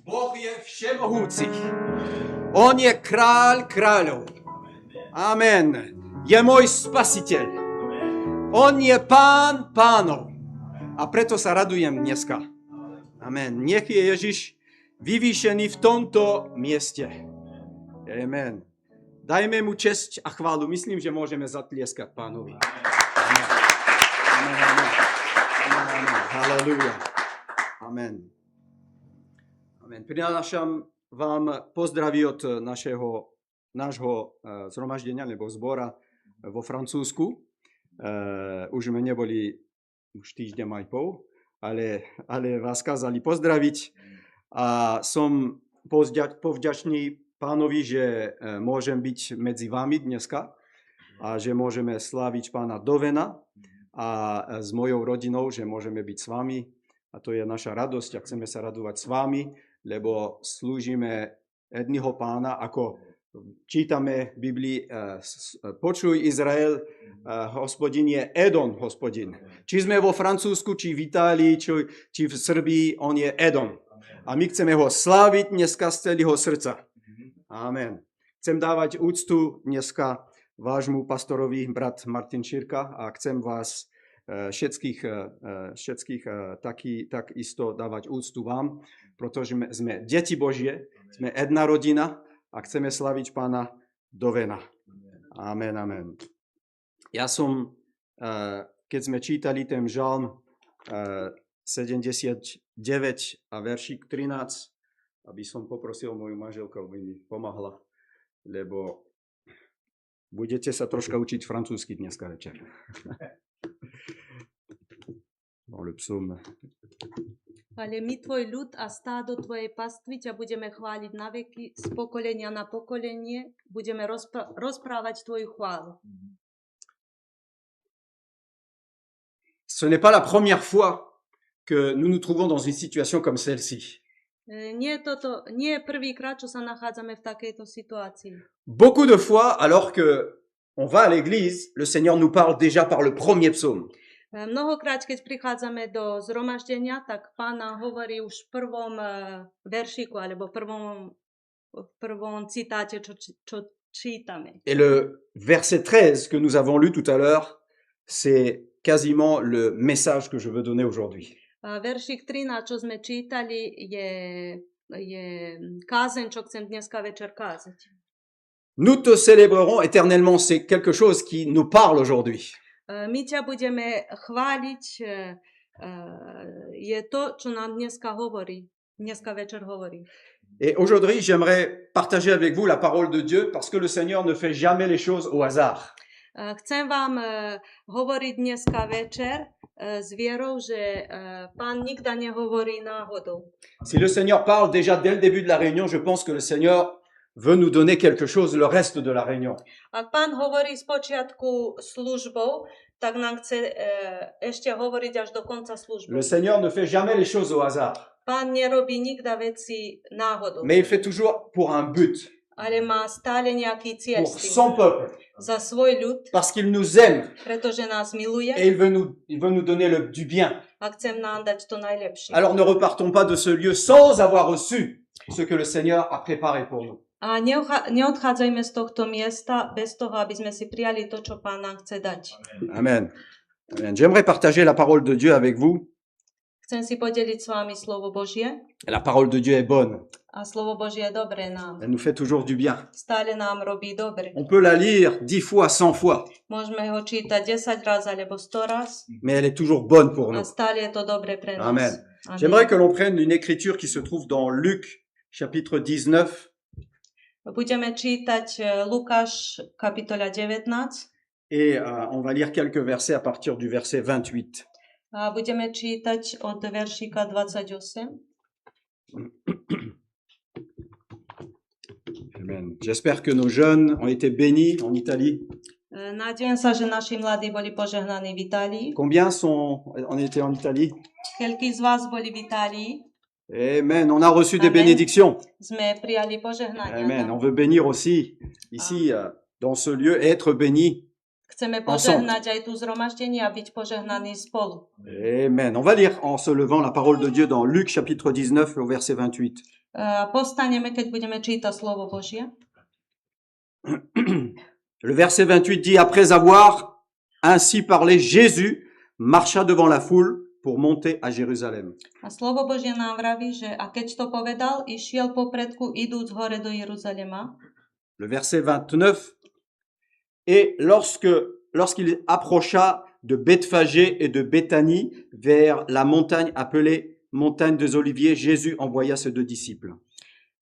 Boh je všemohúci. On je kráľ kráľov. Amen. Je môj spasiteľ. On je pán pánov. A preto sa radujem dneska. Amen. Nech je Ježiš vyvýšený v tomto mieste. Amen. Dajme mu česť a chválu. Myslím, že môžeme zatlieskať pánovi. Amen. Amen. Amen. Amen. Halelúja. Amen. Amen. Prinášam vám pozdraví od nášho zhromaždenia nebo zbora vo Francúzsku. Už sme neboli už týždeň aj pol, ale vás kázali pozdraviť. A som povďačný pánovi, že môžem byť medzi vami dneska a že môžeme sláviť pána Dovena a s mojou rodinou, že môžeme byť s vami. A to je naša radosť a chceme sa radovať s vami, lebo slúžime jedného pána, ako čítame v Biblii, počuj Izrael, Hospodin je Edon, Hospodin. Či sme vo Francúzsku, či v Itálii, či v Srbii, on je Edon. A my chceme ho sláviť dneska z celého srdca. Amen. Chcem dávať úctu dneska vášmu pastorovi, brat Martin Šírka, a chcem vás všetkých takisto dávať úctu vám, pretože sme deti Božie, sme jedna rodina a chceme slaviť pána Dovena. Amen, amen. Ja som, keď sme čítali ten žalm 79 a veršík 13, aby som poprosil moju manželku, aby mi pomáhla, lebo budete sa troška učiť francúzsky dneska večer. Dans le psaume. Ale my tvoj ľud a stádo tvojej pastvy ťa budeme chváliť na veky, z pokolenia na pokolenie budeme rozprávať tvoju chválu. Ce n'est pas la première fois que nous nous trouvons dans une situation comme celle-ci. Nie je prvýkrát, čo sa nachádzame v takejto situácii. Beaucoup de fois, alors que on va à l'église, le Seigneur nous parle déjà par le premier psaume. Mnohokrát, keď prichádzame do zhromaždenia, tak Pán nám hovorí už v prvom veršiku alebo v prvom citáte, čo čítame. Et le verset 13 que nous avons lu tout à l'heure, c'est quasiment le message que je veux donner aujourd'hui. Veršik 13, čo sme čítali, je kázeň, čo chcem dneska večer kázať. Nous te célébrerons éternellement, c'est quelque chose qui nous parle aujourd'hui. My ťa budeme chváliť, je to, čo nám dneska večer hovorí. Et aujourd'hui, j'aimerais partager avec vous la parole de Dieu parce que le Seigneur ne fait jamais les choses au hasard. Chcem vám hovoriť dneska večer s vierou, že Pán nikda nehovorí náhodou. Si le Seigneur parle déjà dès le début de la réunion, je pense que le Seigneur veut nous donner quelque chose le reste de la réunion. Ak Pán hovorí z počiatku službou, tak nám chce ešte hovoriť až do konca služby. Le Seigneur ne fait jamais les choses au hasard. Pán nerobí nikda veci náhodou. Mais il fait toujours pour un but. Ale má stále nejaký cieľ pour son peuple. Za svoj ľud. Parce qu'il nous aime. Pretože nás miluje. Et il veut nous donner du bien. A chcem nám dať to najlepšie. Alors ne repartons pas de ce lieu sans avoir reçu ce que le Seigneur a préparé pour nous. A neodchádzajme z tohto miesta bez toho, aby sme si prijali to, čo Pán nám chce dať. Amen. Amen. J'aimerais partager la parole de Dieu avec vous. Chcem si podeliť s vami slovo Božie. La parole de Dieu est bonne. A slovo Božie je dobré nám. Elle nous fait toujours du bien. Stále nám robí dobre. On peut la lire 10 fois, 100 fois. Môžeme ho čítať 10 raz alebo 100 raz. Mais elle est toujours bonne pour A nous. stále je to dobre pre nás. Amen. Amen. J'aimerais que l'on prenne une écriture qui se trouve dans Luc, chapitre 19. Budeme čítať Lukáš, kapitola 19. Et on va lire quelques versets à partir du verset 28. A budeme čítať od veršika 28. Amen. J'espère que nos jeunes ont été bénis en Italie. Nádejem sa, že naši mladí boli požehnaní v Itálii. Combien ont été en Italie? Koľkí z vás boli v Itálii? Amen. On a reçu des Amen. bénédictions. Sme prijali požehnania. Amen. On veut bénir aussi ici dans ce lieu et être bénis. Chceme požehnať aj tu zhromaždenie a byť požehnaní spolu. Amen. On va lire en se levant la parole de Dieu dans Luc chapitre 19 au verset 28. Postaneme, keď budeme čítať slovo Božie. Le verset 28 dit, après avoir ainsi parlé, Jésus marcha devant la foule pour monter à Jérusalem. A slovo Božie nám vraví, že a keď to povedal, išiel popredku, idúc hore do Jeruzalema. Le verset 29, et lorsqu'il approcha de Bethphagée et de Béthanie vers la montagne appelée montagne des Oliviers, Jésus envoya ses 2 disciples.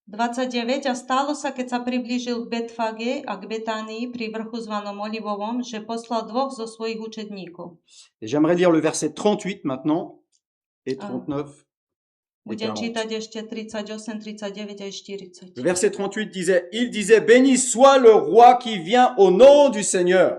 29. A stalo sa, keď sa priblížil k Betfage a k Betánii pri vrchu zvanom Olivovom, že poslal 2 zo svojich učedníkov. Et j'aimerais lire le verset 38 maintenant et 39. Budem čítať ešte 38, 39 aj 40. Le verset 38 disait, il disait, béni soit le roi qui vient au nom du Seigneur,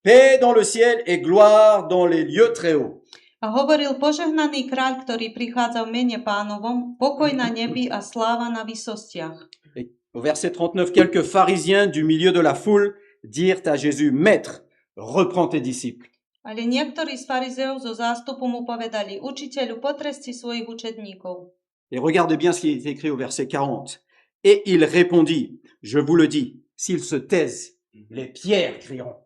paix dans le ciel et gloire dans les lieux très hauts. A hovoril, požehnaný kráľ, ktorý prichádza v mene Pánovom, pokoj na nebi a sláva na vysostiach. Et au verset 39, quelques pharisiens du milieu de la foule dirent à Jésus, Maître, reprends tes disciples. Ale niektorí z farizeov zo zástupu mu povedali, učiteľu, potrest si svojich učedníkov. Et regardez bien ce qui est écrit au verset 40. Et il répondit, je vous le dis, s'ils se taisent, les pierres crieront.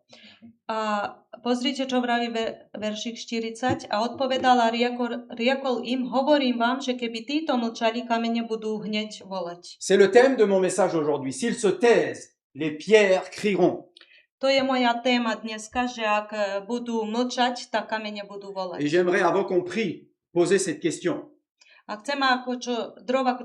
A pozrite, čo vraví veršik 40. A odpovedal a riekol im, hovorím vám, že keby títo mlčali, kamene budú hneď volať. C'est le thème de mon message aujourd'hui. S'ils se taisent, les pierres crieront. To je moja téma dneska, že ak budú mlčať, tak kamene budú volať. Et j'aimerais, avant qu'on prie, poser cette question. A chceme, ako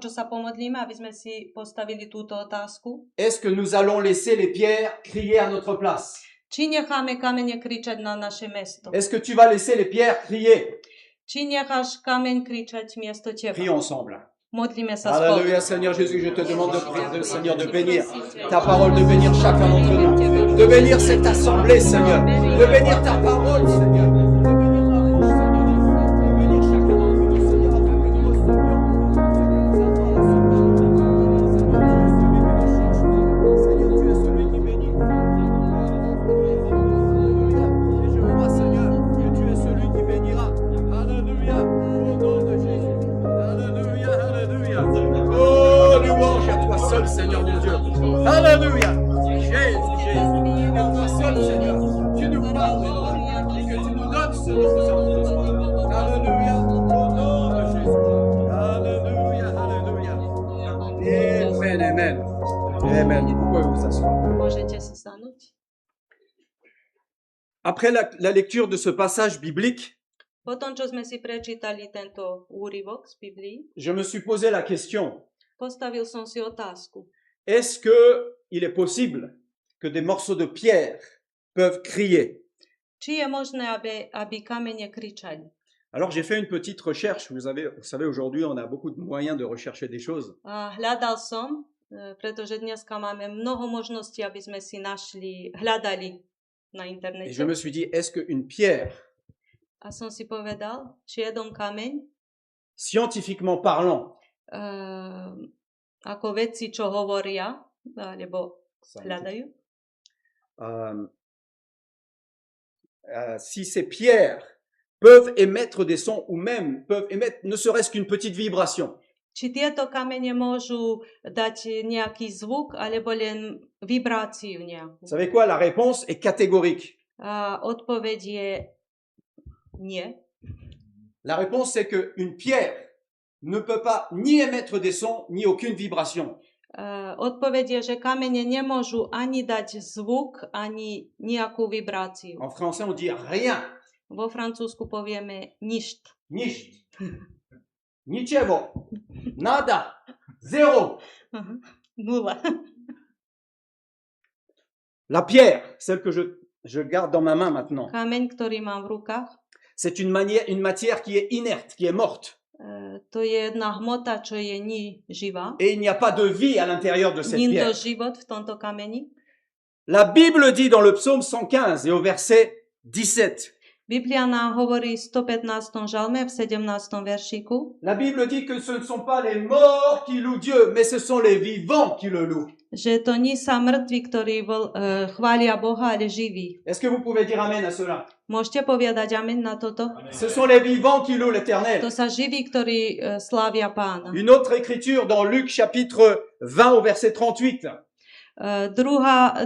čo sa pomodlíme, aby sme si postavili túto otázku. Est-ce que nous allons laisser les pierres crier à notre place? Či necháme kamene kričať na naše mesto? Est-ce que tu vas laisser les pierres crier? Či necháš kameň kričať miesto teba? Prions ensemble. Modlíme sa spolu. Alléluia, Seigneur Jésus, je te demande Seigneur, de bénir ta parole, de bénir chacun d'entre nous, de bénir cette assemblée, Seigneur, de bénir ta parole, Seigneur. Seigneur mon Dieu. Alléluia. Jésus, Jésus. Et toi seul, Seigneur. Tu nous parles et que tu nous donnes ce nom. Alléluia. Au nom de Jésus. Alléluia. Alléluia. Amen. Amen. Amen. Vous pouvez vous asseoir. Môžete si sadnúť. Après la lecture de ce passage biblique, Potom, čo sme si prečítali tento úryvok z Biblii, je me suis posé la question. Postavil som si otázku. Est-ce que il est possible que des morceaux de pierre peuvent crier? Či je možné, aby kamene kričali? Alors j'ai fait une petite recherche. Vous savez, aujourd'hui, on a beaucoup de moyens de rechercher des choses. A hľadal som, pretože dneska máme mnoho možností, aby sme si hľadali na Et internete. je me suis dit, est-ce qu'une pierre, A som si povedal, či jeden kameň, scientifiquement parlant, ako vedci, čo hovoria, alebo hľadajú, si ces pierres peuvent émettre des sons ou même peuvent émettre ne serait-ce qu'une petite vibration. či tieto kamene môžu dať nejaký zvuk, alebo len vibráciu nejakú. Vous savez quoi? La réponse est catégorique. A odpoveď je nie. La réponse c'est qu'une pierre ne peut pas ni émettre des sons ni aucune vibration. Odpoveď je, že kamene nemôžu ani dať zvuk, ani nejakú vibráciu. En français on dit rien. Vo Francúzsku povieme ništ. Ništ. Ničevo. Nada. Zéro. Nula. La pierre, celle que je garde dans ma main maintenant, Kameň, ktorý mám v rukách, c'est une matière qui est inerte, qui est morte. to je jedna hmota, čo je ni živá. Et il n'y a pas de vie à l'intérieur de cette Nie je pierre. život v tomto kameni. La Bible dit dans le psaume 115 et au verset 17, Biblia nám hovorí v 115. žalme v 17. veršíku, La Bible dit que ce ne sont pas les morts qui louent Dieu, mais ce sont les vivants qui le louent. že to nie sa mŕtvi, ktorí chvália Boha, ale živí. Est-ce que vous pouvez dire amen à cela? Môžete povedať amen na toto? Ce sont les vivants qui louent l'Éternel. To sa živí, ktorí slávia Pána. Une autre écriture dans Luc chapitre 20 au verset 38.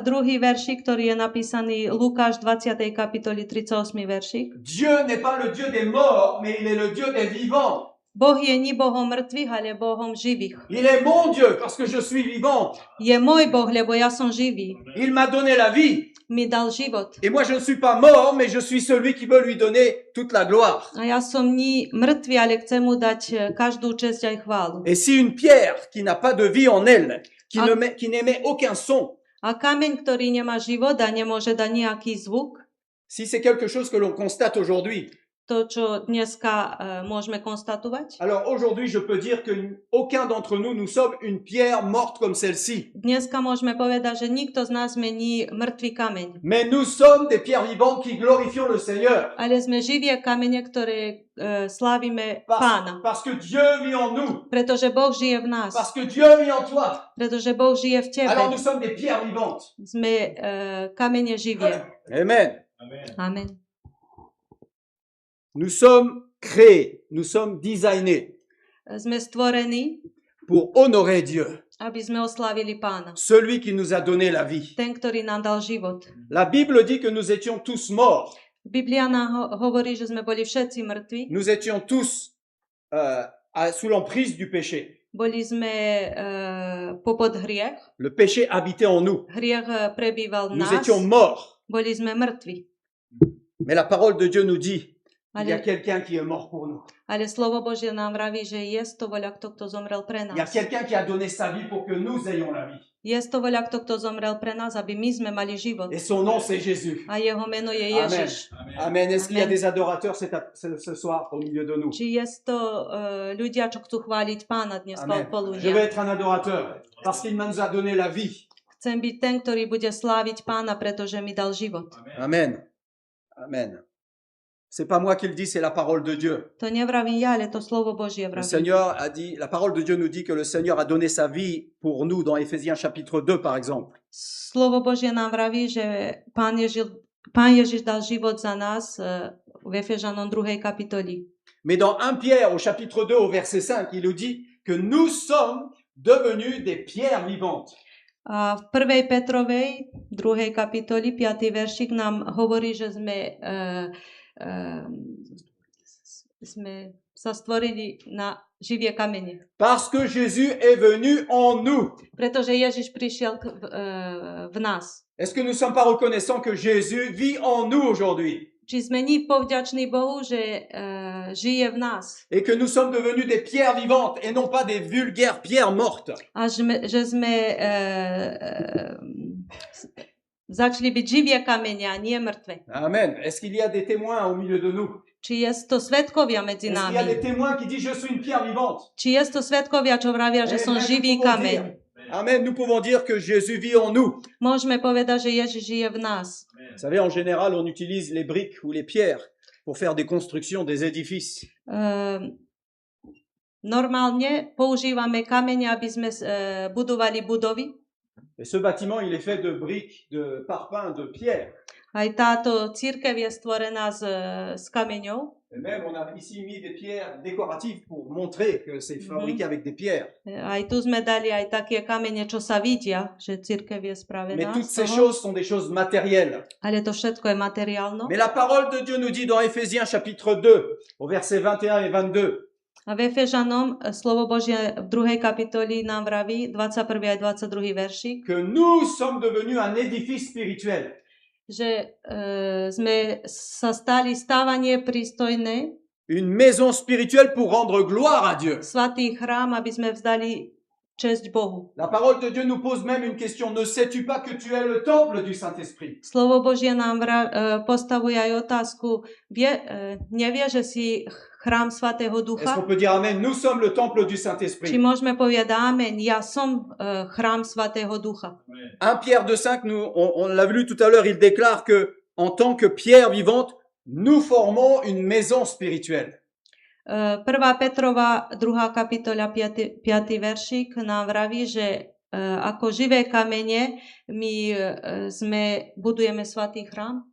Druhý veršík, ktorý je napísaný Lukáš 20. kapitoli 38. veršík. Dieu n'est pas le Dieu des morts, mais il est le Dieu des vivants. Boh je nie Bohom mŕtvych, ale Bohom živých. Il est mon Dieu parce que je suis vivant. Je môj Boh, lebo ja som živý. Il m'a donné la vie. Mi dal život. Et moi, je ne suis pas mort, mais je suis celui qui veut lui donner toute la gloire. A ja som nie mŕtvy, ale chcem mu dať každú česť aj chválu. Et si une pierre qui n'a pas de vie en elle, qui n'émet aucun son, A kameň, ktorý nemá život a nemôže dať nejaký zvuk, si c'est quelque chose que l'on constate aujourd'hui, to, čo dneska môžeme konstatovať. alors aujourd'hui, je peux dire que aucun d'entre nous, nous sommes une pierre morte comme celle-ci. Dneska môžeme povedať, že nikto z nás není mŕtvý kameň. Mais nous sommes des pierres vivantes qui glorifions le Seigneur. Ale sme živie kamene, ktoré slávime Pána. Parce que Dieu vit en nous. Pretože Boh žije v nás. Parce que Dieu vit en toi. Pretože Boh žije v tebe. Alors nous sommes des pierres vivantes. Sme kamene živie. Amen. Amen. Nous sommes créés, nous sommes designés Sme stvorení, pour honorer Dieu, aby sme oslávili Pána. celui qui nous a donné la vie. Ten, ktorý nám dal život. La Bible dit que nous étions tous morts. Biblia nám hovorí, že sme boli všetci mŕtvi. Nous étions tous sous l'emprise du péché. Boli sme popod hriech. Le péché habitait en nous. Hriech prebýval v Nous nás. étions morts. Boli sme mŕtvi. Mais la parole de Dieu nous dit, il y a Ale, quelqu'un qui est mort pour nous. ale slovo Božie nám vraví, že je to voľa kto zomrel pre Il y a nás. quelqu'un qui a donné sa vie pour que nous ayons la vie. Je to voľa kto zomrel pre nás, aby my sme mali život. Et son nom, c'est Jésus. A jeho meno je Amen. Ježiš. Amen. Est-ce qu'il y a Amen. des adorateurs ce soir au milieu de nous? Či je to ľudia, čo chcú chváliť Pána dnes Amen. Je poludnia. vais être un adorateur parce qu'il nous a donné la vie. Chcem byť ten, ktorý bude sláviť Pána, pretože mi dal život. Amen. Amen. C'est pas moi qui le dis, c'est la parole de Dieu. To nevravím ja, ale to slovo Božie Le vraví. Seigneur a dit, la parole de Dieu nous dit que le Seigneur a donné sa vie pour nous dans Éphésiens chapitre 2 par exemple. Slovo Božie nám vraví, že Pán Ježiš dal život za nás v Efežanom 2. kapitoli. Mais dans 1 Pierre au chapitre 2 au verset 5, il nous dit que nous sommes devenus des pierres vivantes. A v 1. Petrovej 2. kapitoli 5. veršik nám hovorí, že sme sa stvorili na živie kamene. Parce que Jésus est venu en nous. Pretože Ježiš prišiel v nás. Est-ce que nous ne sommes pas reconnaissants que Jésus vit en nous aujourd'hui? Či sme nie povďační Bohu, že žije v nás. Et que nous sommes devenus des pierres vivantes et non pas des vulgaires pierres mortes. A že sme začali byť živie kamene a nie mŕtve. Amen. Est-ce qu'il y a des témoins au milieu de nous? Či je to svedkovia medzi Est-ce qu'il y a des nami? témoins qui disent je suis une pierre vivante? Či je to svedkovia, čo vravia, že som Amen. živý Nous pouvons kameň? dire- Amen. Nous pouvons dire que Jésus vit en nous. Môžeme povedať, že Ježiš žije v nás. Vous savez, en général, on utilise les briques ou les pierres pour faire des constructions, des édifices. Normálne používame kamene, aby sme budovali budovy. Et ce bâtiment, il est fait de briques, de parpaings, de pierres. Aj táto cirkev je stvorená z kameňov. Et même, on a ici mis des pierres décoratives pour montrer que c'est fabriqué avec des pierres. Aj tu sme dali aj také kamene, čo sa vidia, že cirkev je Mais spravená. toutes z ces toho. choses sont des choses matérielles. Ale to všetko je materiálno. Mais la parole de Dieu nous dit dans Éphésiens chapitre 2, au verset 21 et 22, A v Efežanom slovo Božie v 2. kapitoli nám vraví 21. aj 22. veršik, que nous sommes devenus un édifice spirituel. že sme sa stali stávanie prístojné, Une maison spirituelle pour rendre gloire à Dieu. svatý chrám, aby sme vzdali česť Bohu. La parole de Dieu nous pose même une question. Ne sais-tu pas que tu es le temple du Saint-Esprit? Slovo Božie nám postavuje aj otázku, nevie, že si chrám Svatého Est-ce Ducha? qu'on peut dire Amen? Nous sommes le temple du Či Saint-Esprit. môžeme povedať amen, ja som chrám Svatého Ducha. 1 Pierre 2,5, on l'a vu tout à l'heure, il déclare que en tant que pierre vivante, nous formons une maison spirituelle. 1. Petrova, 2. kapitola, 5. veršík nám vraví, že ako živé kamene my budujeme svatý chrám.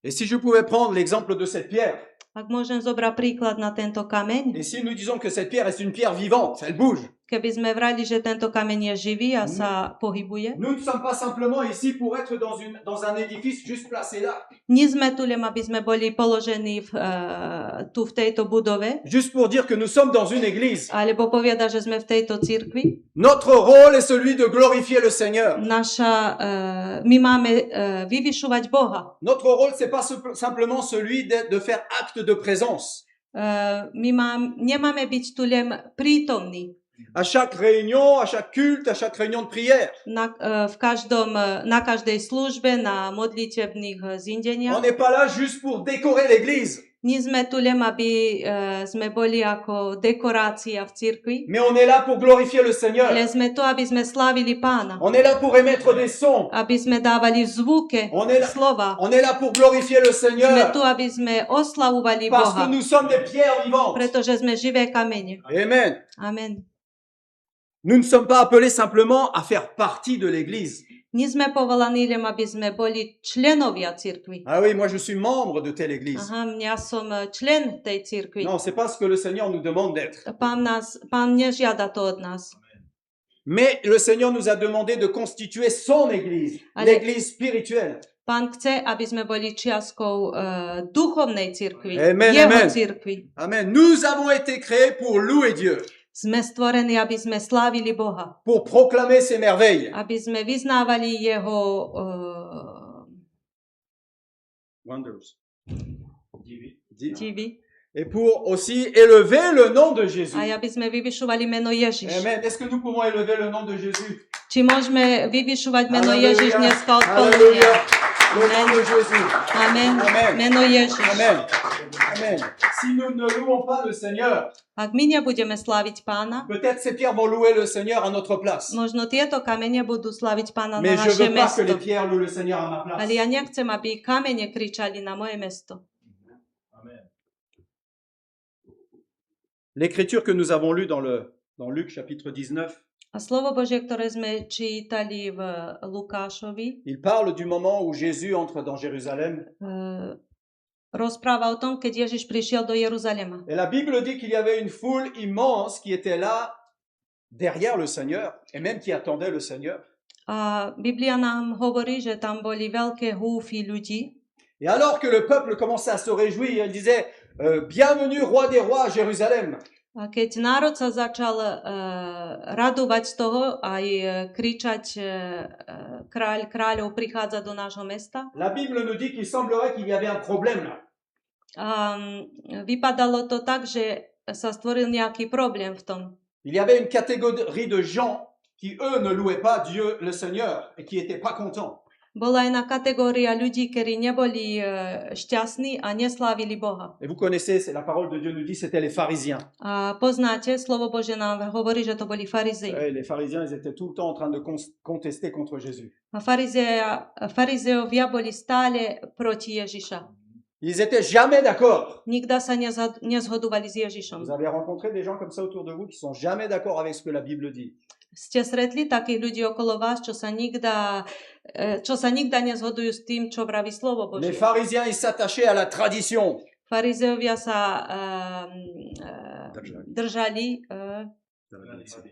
Et si je pouvais prendre l'exemple de cette pierre, Ak môžem zobrať príklad na tento kameň, et si nous disons que cette pierre est une pierre vivante, elle bouge. keby sme vrali, že tento kameň je živý a sa pohybuje, Nous ne sommes pas simplement ici pour être dans un édifice juste placé là. nie sme tu len, aby sme boli položení tu v tejto budove, Juste pour dire que nous sommes dans une église. alebo povedať, že sme v tejto cirkvi. Notre rôle est celui de glorifier le Seigneur. My máme vyvyšovať Boha. Notre rôle, c'est pas simplement celui de faire acte de présence. Nemáme byť tu len prítomní. À chaque réunion, à chaque culte, à chaque réunion de prière. Na každej službe, na modlitebných On zindeniach. n'est pas là juste pour décorer l'église, Nie sme tu len, aby sme boli ako dekorácia v cirkvi, mais on est là pour glorifier le Seigneur. ale sme tu, aby sme slávili Pána. On est là pour émettre des sons. Aby sme dávali zvuke, On est là- slova. On est là pour glorifier le Sme Seigneur tu, aby sme oslavovali parce que Boha, nous sommes des pierres vivantes. pretože sme živé kamene. Amen. Amen. Nous ne sommes pas appelés simplement à faire partie de l'église. Nie sme povolaní len, aby sme boli členovia cirkvi. Ah oui, moi je suis membre de telle église. Aha, ja som člen tej cirkvi. Non, c'est pas ce que le Seigneur nous demande d'être. Pán nežiada to od nás. Mais le Seigneur nous a demandé de constituer son église, Allez. l'église spirituelle. Pán chce, aby sme boli čiastkou duchovnej cirkvi, Amen, jeho amen. cirkvi. Amen. Nous avons été créés pour louer Dieu, Sme stvorení, aby sme slávili Boha, pour proclamer ses merveilles. aby sme vyznávali jeho Wonders. divy Et pour aussi élever le nom de Jésus. a aby sme vyvyšovali meno Ježiš. Amen. Est-ce que nous pouvons élever le nom de Jésus? Či môžeme vyvyšovať meno Alléluia. Ježiš dneska Alléluia. odpoludnia? Le nom de Jésus. Amen. Amen. Meno Ježiš. Amen. Amen. Si nous ne louons pas le Seigneur, Ak my nebudeme sláviť Pána, peut-être ces pierres vont louer le Seigneur à notre place. možno tieto kamene budú sláviť Pána Mais na je naše veux pas que les mesto. pierres louent le Seigneur à ma place. Ale ja nechcem, aby kamene kričali na moje mesto. L'écriture que nous avons lue dans Luc chapitre 19, A slovo Božie, ktoré sme čítali v Lukášovi, il parle du moment où Jésus entre dans Jérusalem. rozpráva o tom, keď Ježiš prišiel do Jeruzalema. Et la Bible dit qu'il y avait une foule immense qui était là derrière le Seigneur et même qui attendait le Seigneur. A Biblia nám hovorí, že tam boli veľké húfy ľudí. Et alors que le peuple commençait à se réjouir, il disait bienvenue roi des rois à Jérusalem. A keď národ sa začal radovať z toho aj kričať kráľ kráľov prichádza do nášho mesta, La Bible nous dit qu'il semblerait qu'il y avait un problème là. Vypadalo to tak, že sa stvoril nejaký problém v tom. Il y avait une catégorie de gens qui, eux, ne louaient pas Dieu le Seigneur et qui n'étaient pas contents. Bola jedna kategória ľudí, ktorí neboli šťastní a neslávili Boha. Et vous connaissez, c'est la parole de Dieu nous dit, c'était les pharisiens. A poznáte, slovo Bože nám hovorí, že to boli farizei. Les pharisiens, ils étaient tout le temps en train de contester contre Jésus. A farizeovia boli stále proti Ježiša. Ils étaient jamais d'accord. Nikda sa nezhodovali s Ježišom. Vous avez rencontré des gens comme ça autour de vous qui sont jamais d'accord avec ce que la Bible dit. Ste stretli takých ľudí okolo vás, čo sa nikda nezhodujú s tým, čo vraví slovo Les Božie. pharisiens, ils s'attachaient à la tradition. Farizeovia sa držali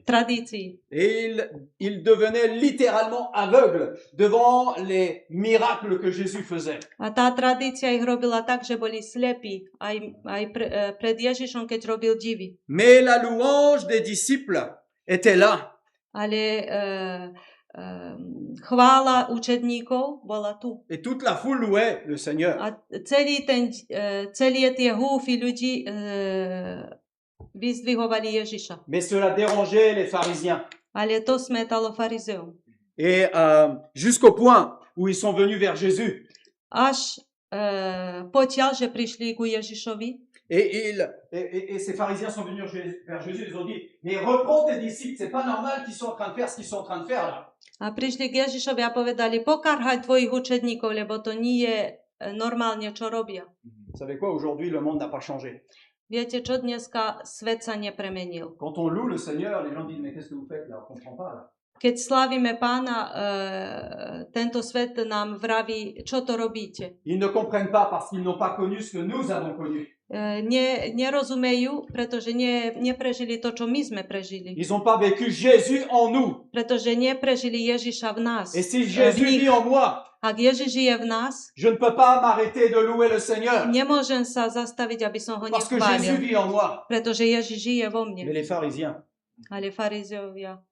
tradícií. Et ils devenaient littéralement aveugles devant les miracles que Jésus faisait. A tá tradícia ich robila tak, že boli slepí aj pred Ježišom, keď robil divy. Mais la louange des disciples était là. Ale chvála učedníkov bola tu. Et toute la foule louait le Seigneur. A celé tie húfy ľudí vyzdvihovali Ježiša. Mais cela dérangeait les pharisiens. Ale to smetalo farizeom. Et jusqu'au point où ils sont venus vers Jésus. Až potiaľ, že prišli ku Ježišovi. Et ces pharisiens sont venus vers Jésus, ils ont dit, mais reprends tes disciples, c'est pas normal qu'ils sont en train de faire ce qu'ils sont en train de faire là. A prišli k Ježišovi a povedali, pokarhaj tvojich učedníkov, lebo to nie je normálne, čo robia. Vous savez quoi, aujourd'hui, le monde n'a pas changé. Viete čo, dneska svet sa nepremenil. Quand on loue le Seigneur, les gens disent, mais qu'est-ce que vous faites là? On ne comprend pas là. Keď slávime Pána, tento svet nám vraví, čo to robíte. Ils ne comprennent pas parce qu'ils n'ont pas connu ce que nous avons connu. Nerozumejú, pretože neprežili to, čo my sme prežili. Ils n'ont pas vécu Jésus en nous. Pretože neprežili Ježiša v nás. Et si Jésus vit en moi, ak Ježiš žije v nás, je ne peux pas m'arrêter de louer le Seigneur. nemôžem sa zastaviť, aby som ho Parce que Jésus nechválil. vit en moi. Pretože Ježiš žije vo Mais mne. les pharisiens, Ale farizeovia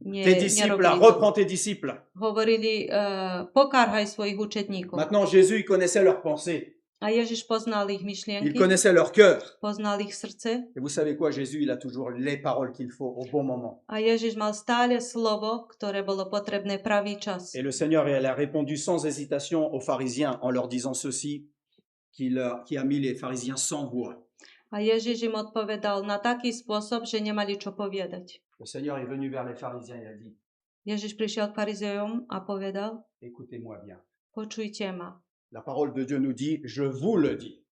tes disciples, là, nerobili to. reprends tes disciples. Hovorili, pokárhaj svojich učetníkov. Maintenant, Jésus, il connaissait leurs pensées. A Ježiš poznal ich Il myšlienky, connaissait leur cœur. poznal ich srdce. Et vous savez quoi, Jésus, il a toujours les paroles qu'il faut au bon moment. A Ježiš mal stále slovo, ktoré bolo potrebné pravý čas. Et le Seigneur, il a répondu sans hésitation aux pharisiens en leur disant ceci, qui a mis les pharisiens sans voix. A Ježiš im odpovedal na taký spôsob, že nemali čo povedať. Le Seigneur est venu vers les pharisiens, il a dit, Ježiš prišiel k farizejom a povedal, écoutez-moi bien. počujte ma. La parole de Dieu nous dit, je vous le dis.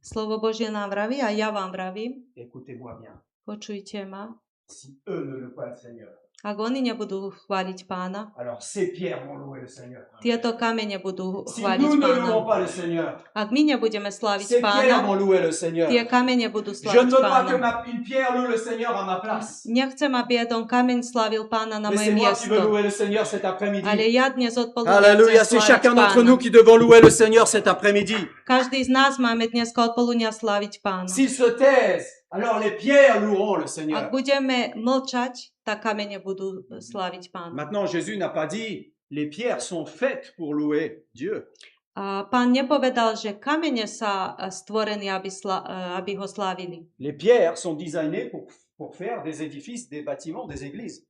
Slovo Božie nám vraví a ja vám vravím, Écoutez-moi bien. počujte ma. Si eux ne louent pas le Seigneur, Ak oni nebudú chváliť Pána, alors ces pierres vont louer le Seigneur. tieto kamene budú Si chváliť nous ne Pána. louons pas le Seigneur, Ak my nebudeme ces sláviť pierres Pána, vont louer le Seigneur. tie kamene budú Je ne sláviť veux pas que Pána. une pierre loue le Seigneur à ma place. Nechcem, aby jeden kameň slávil Pána na Mais moje c'est moi qui veux miesto. louer le Seigneur cet Ale après-midi. ja dnes odpoludne Alléluia, chcem c'est sláviť chacun d'entre Pána. nous qui devons louer le Seigneur cet après-midi. Každý z nás máme dneska odpoludnia sláviť Pána. S'ils se taisent, alors les pierres loueront le Ak Seigneur. budeme mlčať, tak kamene budú sláviť Pána. Maintenant, Jésus n'a pas dit, les pierres sont faites pour louer Dieu. A Pán nepovedal, že kamene sa stvorení, aby ho slávili. Les pierres sont designées pour faire des édifices, des bâtiments, des églises.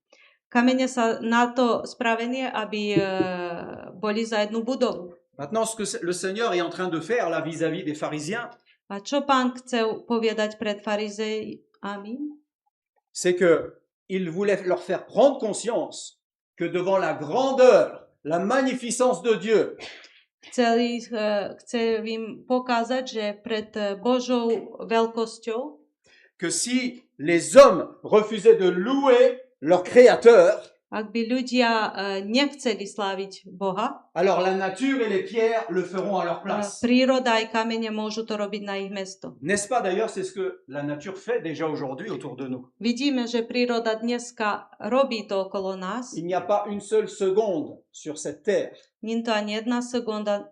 Kamene sa na to spravenie, aby boli za jednu budovu. Maintenant, ce que le Seigneur est en train de faire là vis-à-vis des pharisiens, A čo Pán chcel povedať pred farizejami? c'est que il voulait leur faire prendre conscience que devant la grandeur, la magnificence de Dieu, Chcel im pokazať, že pred Božou veľkosťou, que si les hommes refusaient de louer leur Créateur, ak by ľudia nechceli sláviť Boha, alors la nature et les pierres le feront à leur place. príroda aj kamene môžu to robiť na ich mesto. N'est-ce pas d'ailleurs, c'est ce que la nature fait déjà aujourd'hui autour de nous. Vidíme, že príroda dneska robí to okolo nás. Il n'y a pas une seule seconde sur cette terre Nie to ani jedna sekunda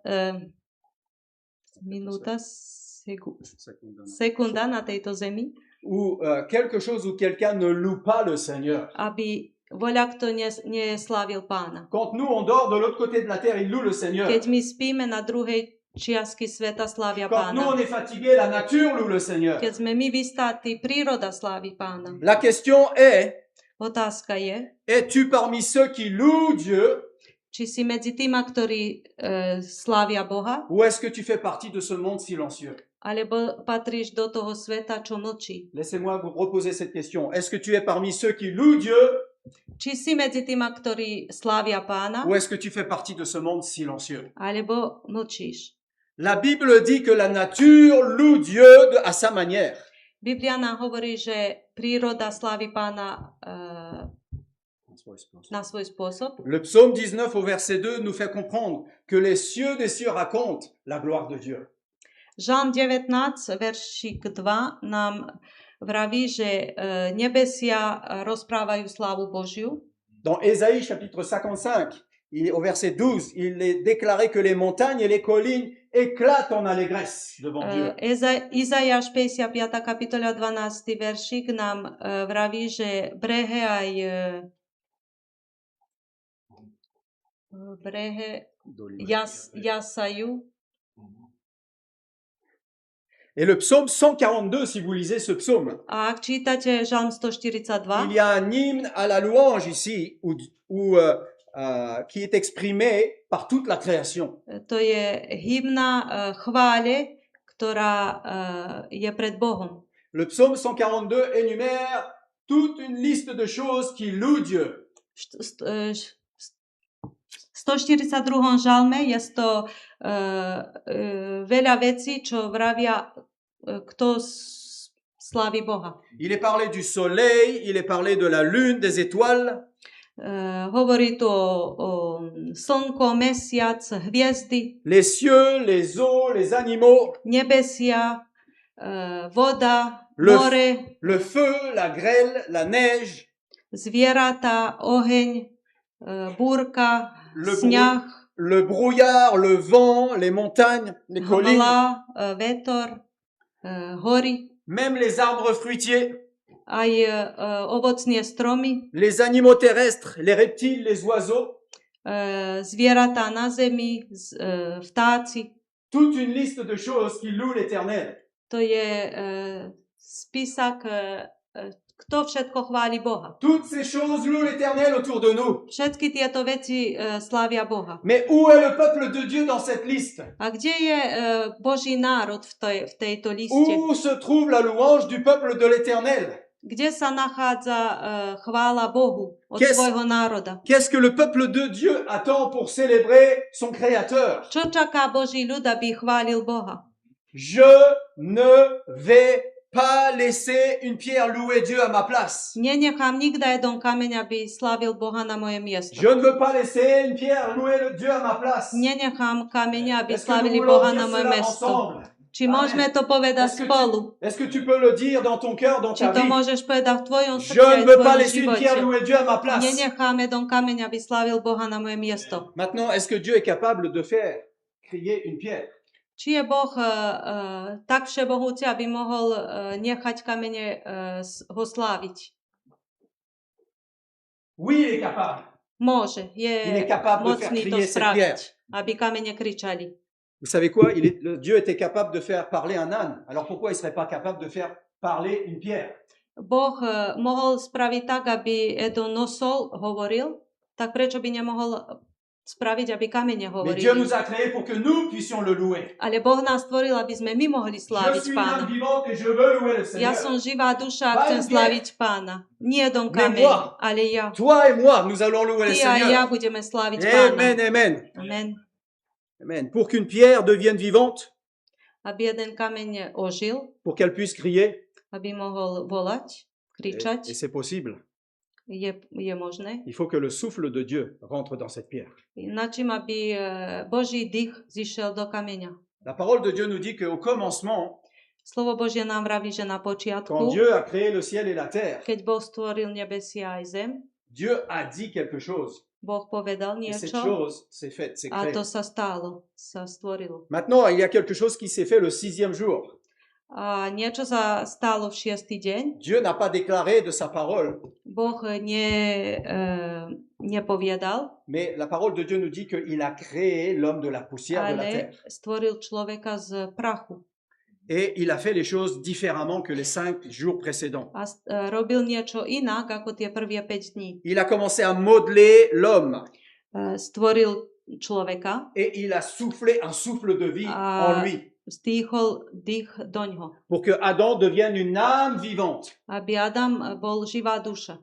na tejto zemi, où quelque chose ou quelqu'un ne loue pas le Seigneur. aby voľakto neslávil Pána. Quand nous, on dort de l'autre côté de la terre, il loue le Seigneur. Keď my spíme na druhej čiastky sveta, slávia Quand nous, Pána. on est fatigué, la nature loue le Seigneur. Keď sme my vystáti, príroda slávi Pána. La question est, Otázka je, es-tu parmi ceux qui louent Dieu či si medzi týma, ktorí slávia Boha, ou est-ce que tu fais partie de ce monde silencieux? alebo patríš do toho sveta, čo mlčí. Laissez-moi vous reposer cette question. Est-ce que tu es parmi ceux qui louent Dieu Či si medzi týma, ktorí slávia Pána, ou est-ce que tu fais partie de ce monde silencieux? alebo mlčíš. La Bible dit que la nature loue Dieu à sa manière. Biblia nám hovorí, že príroda slávi Pána na svoj spôsob. Le psaume 19 au verset 2 nous fait comprendre que les cieux des cieux racontent la gloire de Dieu. Žalm 19, veršík 2 nám vraví, že nebesia rozprávajú slávu Božiu. Dans Ésaïe chapitre 55, au verset 12, il est déclaré que les montagnes et les collines éclatent en allégresse devant Dieu. Izaiáš 55. kapitola 12. veršík nám vraví, že brehe jasajú. Et le psaume 142, si vous lisez ce psaume, A ak čítate Žalm 142, il y a un hymne à la louange ici, qui est exprimé par toute la création. to je hymna chvále, ktorá je pred Bohom. Le psaume 142 énumère toute une liste de choses qui louent Dieu. V 142. žalme je to veľa vecí, čo vravia, kto slávi Boha. Il est parlé du soleil, il est parlé de la lune, des étoiles. Hovorí tu o slnko, mesiac, hviezdy, Les cieux, les eaux, les animaux, nebesia, voda, Le- more, le feu, la grêle, la neige, zvieratá, oheň, búrka, Le sňah, le brouillard, le vent, les montagnes, les collines, hmla, vetor, hory, même les arbres fruitiers, aj ovocné stromy, les animaux terrestres, les reptiles, les oiseaux, zvieratá na zemi, vtáci. toute une liste de choses qui louent l'Éternel. To je spisak, kto všetko chváli Boha. Toutes ces choses louent l'Éternel autour de nous. Všetky tieto veci slávia Boha. Mais où est le peuple de Dieu dans cette liste? A kde je Boží národ v tejto liste? Où se trouve la louange du peuple de l'Éternel? Kde sa nachádza chvála Bohu od Qu'est-ce- svojho národa? Qu'est-ce que le peuple de Dieu attend pour célébrer son Créateur? Čo čaká Boží ľud, aby chválil Boha? Je ne vais pas laisser une pierre louer Dieu à ma place. Nenechám nikda jeden kameň, aby slávil Boha na moje miesto. Je ne veux pas laisser une pierre louer le Dieu à ma place. Nenechám kameň, aby Est-ce que nous slávili voulons Boha dire na moje cela mesto. ensemble? Či môžeme to povedať Est-ce que, spolu? est-ce que tu peux le dire dans ton cœur, dans Či ta to vie? môžeš povedať v tvojom Je srdci aj ne v veux pas tvojom laisser une pierre živote. louer Dieu à ma place. Nenechám jeden kameň, aby slávil Boha na moje miesto. Maintenant, est-ce que Dieu est capable de faire crier une pierre? Či je Boh tak všemohúci, aby mohol nechať kamene ho sláviť? Oui, il est capable. Môže, Il je est capable de faire mocný to crier cette pierre. spraviť, aby kamene kričali. Vous savez quoi? Dieu était capable de faire parler un âne. Alors pourquoi il ne serait pas capable de faire parler une pierre? Boh mohol spraviť tak, aby jeden nosol hovoril, tak prečo by nemohol spraviť, aby kamene Mais Dieu hovorili? nous a créés pour que nous puissions le louer. Ale Boh nás stvoril, aby sme my mohli Je sláviť suis une âme Pána. vivante et je veux louer le Ja Seigneur. som živá duša a Pas chcem une sláviť Pána. Nie jeden Mais kameň, moi. ale ja. Toi et moi, nous allons louer le Ty a ja Seigneur. budeme sláviť Pána. Amen, amen. Amen. Amen. Pour qu'une pierre devienne vivante, Aby jeden kameň ožil, pour qu'elle puisse crier, aby mohol volať, et kričať, c'est possible, je možné. il faut que le souffle de Dieu rentre dans cette pierre. Načím, aby Boží dých zišiel do kameňa. La parole de Dieu nous dit qu'au commencement, Slovo Božie nám vraví, že na quand počiatku, Dieu a créé le ciel et la terre, keď Boh stvoril nebesia aj zem, Dieu a dit quelque chose. Boh povedal Et cette niečo chose s'est faite, c'est a créé. to sa stalo, sa stvorilo. Maintenant, il y a quelque chose qui s'est fait le 6e jour. A niečo sa stalo v 6. deň. Dieu n'a pas déclaré de sa parole, Boh nepoviedal, mais la parole de Dieu nous dit qu'il a créé l'homme de la poussière de la ale terre. stvoril človeka z prachu. Et il a fait les choses différemment que les 5 jours précédents. A robil niečo inak ako tie prvé 5 dní. Il a commencé à modeler l'homme Stvoril človeka, et il a soufflé un souffle de vie Ah. en lui stýchol dých doňho, pour que Adam devienne une âme vivante. aby Adam bol živá duša.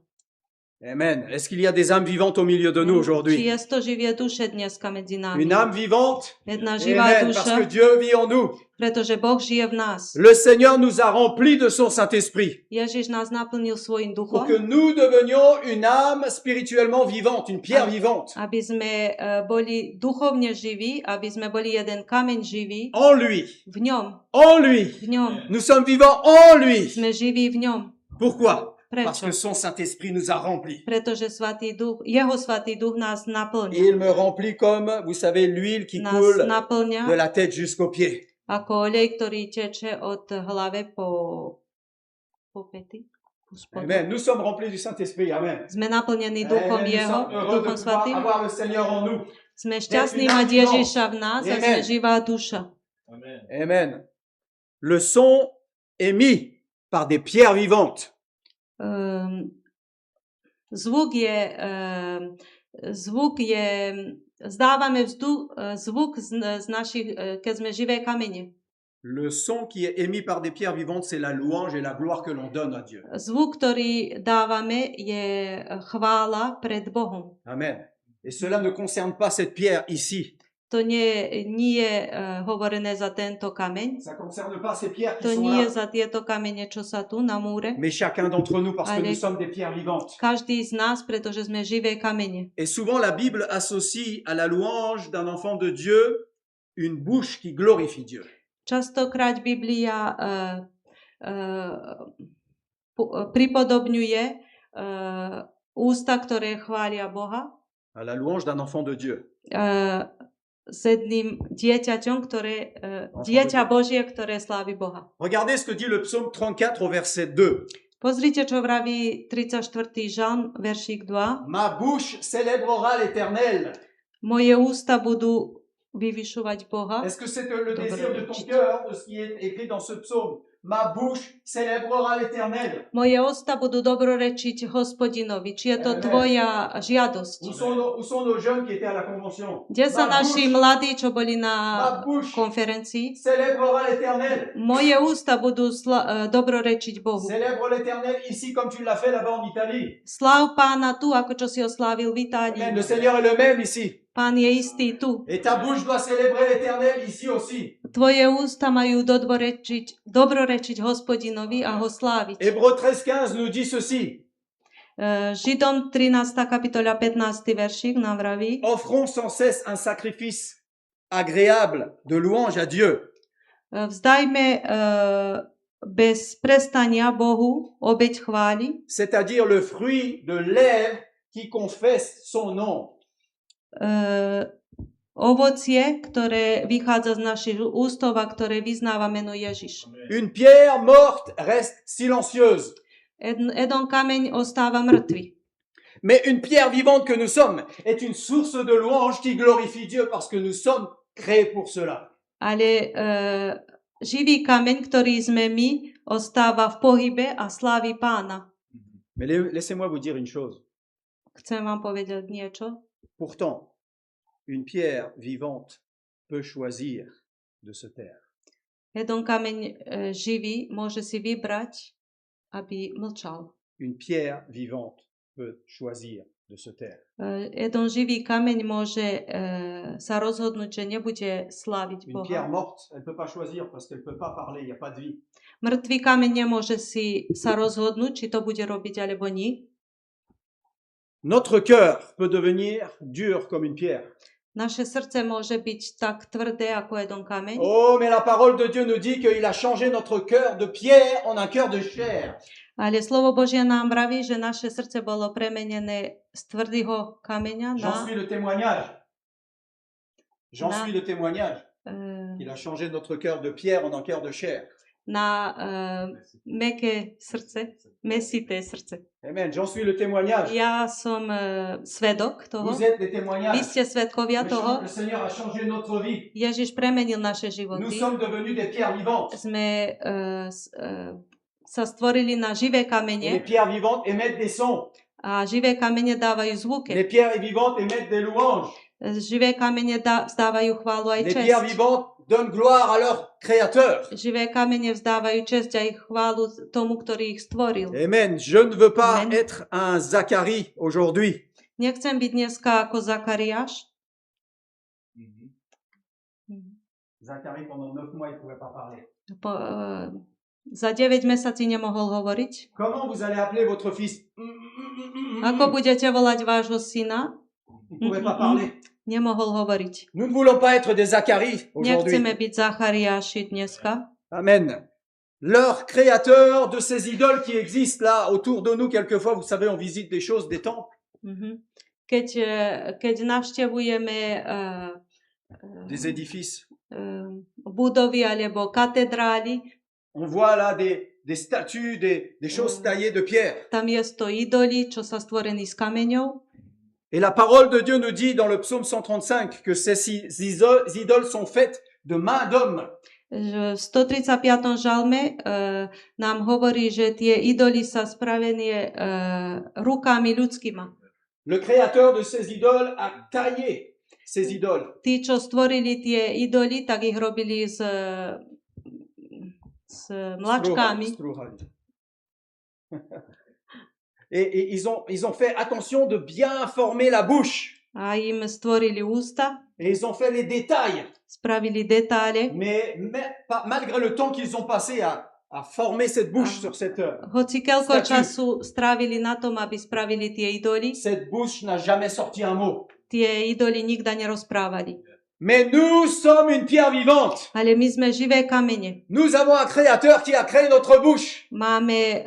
Amen. Est-ce qu'il y a des âmes vivantes au milieu de nous Či aujourd'hui? je to živie duše dneska medzi nami? Une âme vivante? Jedna živá Amen. Parce que duša, Dieu vit en nous. pretože Boh žije v nás. Le Seigneur nous a remplis de son Saint-Esprit Ježiš nás naplnil svojim pour que duchom, nous devenions une âme spirituellement vivante, une pierre vivante aby sme boli duchovne živí, aby sme boli jeden kameň živý en lui. v ňom. En lui. V ňom. Nous sommes vivants en lui. Sme živí v ňom. Pourquoi? Parce Prečo? que son Saint-Esprit nous a remplis. Pretože Svatý duch, jeho Svatý duch nás naplňa. Il me remplit comme, vous savez, l'huile qui Nás coule naplňa de la tête jusqu'aux pieds. ako olej, ktorý teče od hlave po pety. Po spodu. Amen. Nous sommes remplis du Saint-Esprit. Amen. Sme naplnení duchom Amen. Nous jeho, sommes heureux de duchom pouvoir Svatým. avoir le Seigneur en nous. Sme šťastní mať Ježiša v nás a sme Amen. živá duša. Amen. Le son émis par des pierres vivantes Zvuk je, zdávame zvuk z našich, keď sme živé kamene. Le son qui est émis par des pierres vivantes, c'est la louange et la gloire que l'on donne à Dieu. Zvuk, ktorý dávame, je chvála pred Bohom. Amen. Et cela ne concerne pas cette pierre ici. To nie je hovorené za tento kameň. Ça ne concerne pas ces pierres qui To sont nie je là. za tieto kamene, čo sa tu na múre. Mais chacun d'entre nous, parce que Ale- nous sommes des pierres vivantes. Každý z nás, pretože sme živé kamene. Et souvent, la Bible associe à la louange d'un enfant de Dieu une bouche qui glorifie Dieu. Častokrát Biblia pripodobňuje ústa, ktoré chvália Boha, À la louange d'un enfant de Dieu. s jedným dieťaťom, dieťa Božie, ktoré slávi Boha. Regardez ce que dit le psaume 34 au verset 2. Pozrite, čo vraví 34. žalm, veršík 2. Ma bouche célébrera l'Éternel. Moje ústa budú vyvyšovať Boha. Est-ce que c'est le Dobro désir de ton rečiť. cœur, de ce qui est écrit dans ce psaume? Ma bouche célébrera l'Éternel. Moje ústa budú dobrorečiť Hospodinovi. Či je to Amen. tvoja žiadosť? Où sont nos jeunes qui étaient à la convention? Kde sa Ma naši bouche, mladí, čo boli ma na bouche konferencii? célébrera l'Éternel. Moje ústa budú dobrorečiť Bohu. Célèbre l'Éternel ici comme tu l'as fait là-bas en Italie. Sláv Pána tu, ako čo si oslávil v Itálii. Amen. Le Seigneur est le même ici. Pán je istý tu. Et ta bouche doit célébrer l'Éternel ici aussi. Tvoje ústa majú dobrorečiť Hospodinovi a ho sláviť. Hébreux 13:15 nous dit ceci. Židom 13. kapitola 15. veršík nám vraví: Offrons sans cesse un sacrifice agréable de louange à Dieu. Vzdajme bez prestania Bohu obeť chvály, C'est-à-dire le fruit de lèvres qui confessent son nom. ovocie, ktoré vychádza z našich ústov a ktoré vyznáva meno Ježiš. Une pierre morte reste silencieuse. Jeden kameň ostáva mŕtvy. Mais une pierre vivante que nous sommes est une source de louange qui glorifie Dieu parce que nous sommes créés pour cela. Ale živý kameň, ktorý sme my, ostáva v pohybe a slávi Pána. Mais laissez-moi vous dire une chose. Chcem vám povedať niečo. Pourtant, une pierre vivante peut choisir de se taire. Jeden kameň živý môže si vybrať, aby mlčal. Une pierre vivante peut choisir de se taire. Jeden živý kameň môže sa rozhodnúť, že nebude sláviť Une pierre Boha. morte, elle ne peut pas choisir parce qu'elle ne peut pas parler, il n'y a pas de vie. Mŕtvý kameň nemôže sa rozhodnúť, či to bude robiť alebo nie. Notre cœur peut devenir dur comme une pierre. Naše srdce môže byť tak tvrdé ako jeden kameň. Oh, mais la parole de Dieu nous dit qu'il a changé notre cœur de pierre en un cœur de chair. Ale slovo Božie nám vraví, že naše srdce bolo premenené z tvrdého kameňa J'en suis le témoignage. J'en Na- suis le témoignage. eh, Il a changé notre cœur de pierre en un cœur de chair. na mäkké srdce, mesité srdce. Amen. J'en suis le témoignage. Ja som svedok toho. Vous êtes des Vy témoignages. ste svedkovia toho. Le Seigneur a changé notre vie. Ježiš premenil naše Nous životy. sommes devenus des pierres vivantes. Sme sa stvorili na živé Et les kamene pierres vivantes émettent des sons. a živé kamene dávajú Les zvuky. pierres vivantes émettent des louanges. Živé kamene vzdávajú chválu aj Les pierres česť. vivantes donnent gloire à leur Créateur. Živé kamene vzdávajú česť aj chválu tomu, ktorý ich stvoril. Amen. Je ne veux pas Amen. être un Zacharie aujourd'hui. Nechcem byť dneska ako Zakariáš. Zacharie, pendant 9 mois, il ne pouvait pas parler. Za 9 mesiací nemohol hovoriť. Comment vous allez appeler votre fils? Ako budete volať vášho syna? Il ne pouvait pas parler. Nemohol hovoriť. Nous ne voulons pas être des Zacharie aujourd'hui. Nechceme byť Zachariáši dneska. Amen. Leur créateur de ces idoles qui existent là autour de nous, quelquefois, vous savez, on visite des choses, des temples, Mhm. Keď navštevujeme des édifices. budovy alebo katedrály, On voit là des statues, des choses taillées de pierre. tam je to idoli, čo sa stvorení z kameňov. Et la parole de Dieu nous dit dans le psaume 135 que ces idoles sont faites de mains d'hommes. V 135. žalme nám hovorí, že tie idoly sa spravenie rukami ľudskýma. Le créateur de ces idoles a taillé ces idoles. Tí, čo stvorili tie idoly, tak ich robili s mlačkami. Et ils ont fait attention de bien former la bouche. a im stvorili usta, et ils ont fait les détails. spravili detalje. Malgré le temps qu'ils ont passé à former cette bouche sur cette Hoci koľko statue, času strávili na tom, aby spravili tie idoly, cette bouche n'a jamais sorti un mot. tie idoly nikda nerozprávali. Mais nous sommes une pierre vivante. Ale my sme živé kamene. Nous avons un créateur qui a créé notre bouche. Máme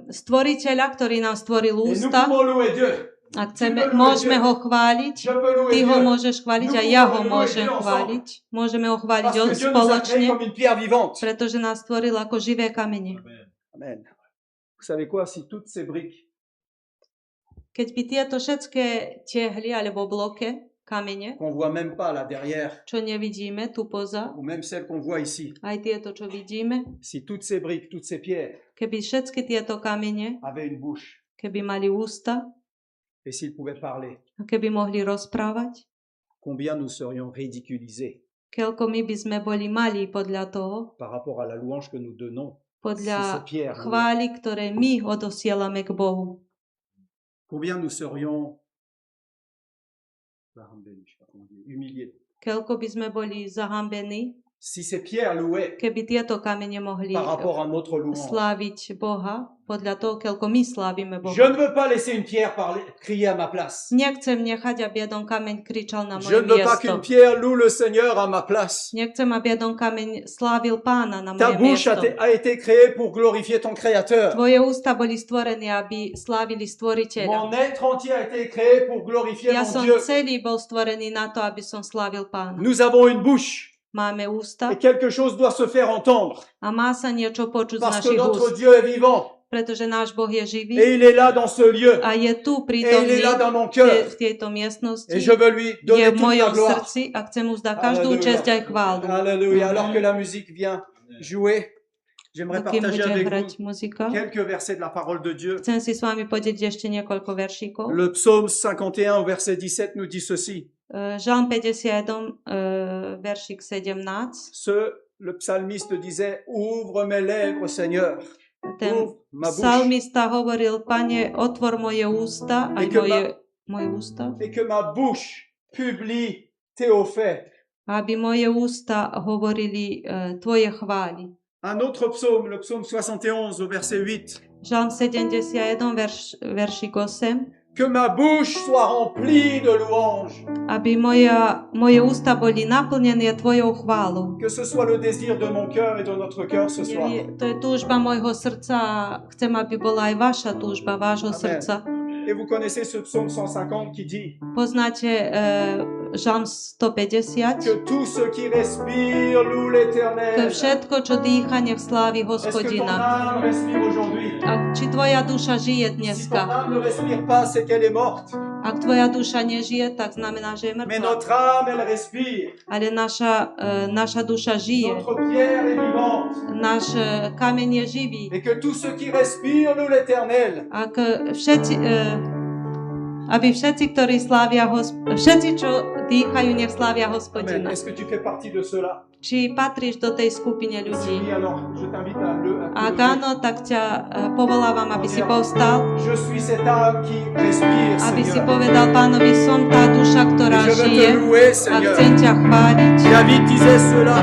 stvoriteľa, ktorý nám stvoril Et nous ústa pouvons louer Dieu. a môžeme ho chváliť. Je peux louer Ty ho Dieu. môžeš chváliť a ja ho môžem chváliť. Môžeme ho chváliť Parce que Dieu nous a créés spoločne, comme une pierre vivante. pretože nás stvoril ako živé kamene. Amen. Vous savez quoi, si toutes ces briques Keď by tieto všetké tehly alebo bloke, kamene, qu'on voit même pas là derrière, čo nevidíme tu poza, ou même celles qu'on voit ici, aj tieto, čo vidíme, si toutes ces briques, toutes ces pierres keby všetky tieto kamene, avaient une bouche, keby mali ústa, et s'ils pouvaient parler, a keby mohli rozprávať, combien nous serions ridiculisés keľko my by sme boli malí podľa toho, par rapport à la louange que nous donnons. Si podľa ces pierres, chvály, ktoré my odosielame k Bohu. combien nous serions humiliés. Keľko by sme boli zahambení, Si ces pierres louaient keby tieto kamene mohli par rapport à notre louange. sláviť Boha, podľa toho, keľko my slávime Je Boha. ne veux pas laisser une pierre crier à ma place. Nechcem nechať, aby jeden kameň kričal na Je moje ne veux pas miesto. qu'une pierre loue le Seigneur à ma place. Nechcem, aby jeden kameň slávil Pána na Ta moje bouche miesto. a été créée pour glorifier ton Créateur. Tvoje ústa boli stvorené, aby slávili Stvoriteľa. Mon être entier a été créé pour glorifier Ja mon som Dieu. celý bol stvorený na to, aby som slávil Pána. Nous avons une bouche Máme ústa et quelque chose doit se faire entendre a má sa niečo počuť z parce que našich notre úst, Dieu est vivant pretože náš Boh je živý et il est là dans ce lieu a je tu et il prítomný est là dans mon v cœur tejto miestnosti. et je veux lui Je donner v toute la mojom gloire. srdci a chcem mu zdať každú Alléluia. česť aj chválu. Alléluia. Alors que la musique vient jouer, j'aimerais Kým partager bude avec hrať vous muzika, quelques versets de la parole de Dieu. chcem si s vami podeliť ešte niekoľko veršíkov. Le psaume 51 au verset 17 nous dit ceci. Žalm 51, veršík 17. Le psalmiste disait, ouvre mes lèvres, Seigneur, Ten ouvre ma bouche, psalmista hovoril, Pane, otvor moje ústa, aj Eke moje ústa, et que ma bouche publie tes hauts faits. aby moje ústa hovorili tvoje chvály. Un autre psaume, le psaume 71 au verset 8. Žalm 71, veršík 8. Que ma bouche soit remplie de louanges. Aby moje ústa boli naplnené tvojou chválou. Que ce soit le désir de mon cœur et de notre cœur ce soir. To je túžba môjho srdca a chcem, aby bola aj vaša túžba, vášho Amen. srdca. Et vous connaissez ce psaume 150 qui dit Poznáte Žalm 150? que tout ce qui respire loue l'Éternel. To je všetko, čo dýcha, nech slávi Est-ce que ton Hospodina. âme respire aujourd'hui? A či tvoja duša žije Si ton dneska? âme ne respire pas, c'est qu'elle est morte. Ak tvoja duša nežije, tak znamená, že je Mais mŕtva. notre âme, elle respire. Ale naša duša žije. Notre pierre est vivante. Náš kameň je živý. Et que tout ce qui respire loue l'Éternel. Ak aby všetci, ktorí slávia všetci, čo dýchajú, nech slávia Amen. Hospodina. Est-ce que tu fais partie de cela? Či patríš do tej skupine Si ľudí? oui, alors je t'invite à Ak te lever. áno, tak ťa povolávam, aby si povstal, Je suis cette âme qui respire, aby si Seigneur. povedal Pánovi, som tá duša, ktorá Je veux žije te louer, a Seigneur. chcem ťa chváliť. David disait cela.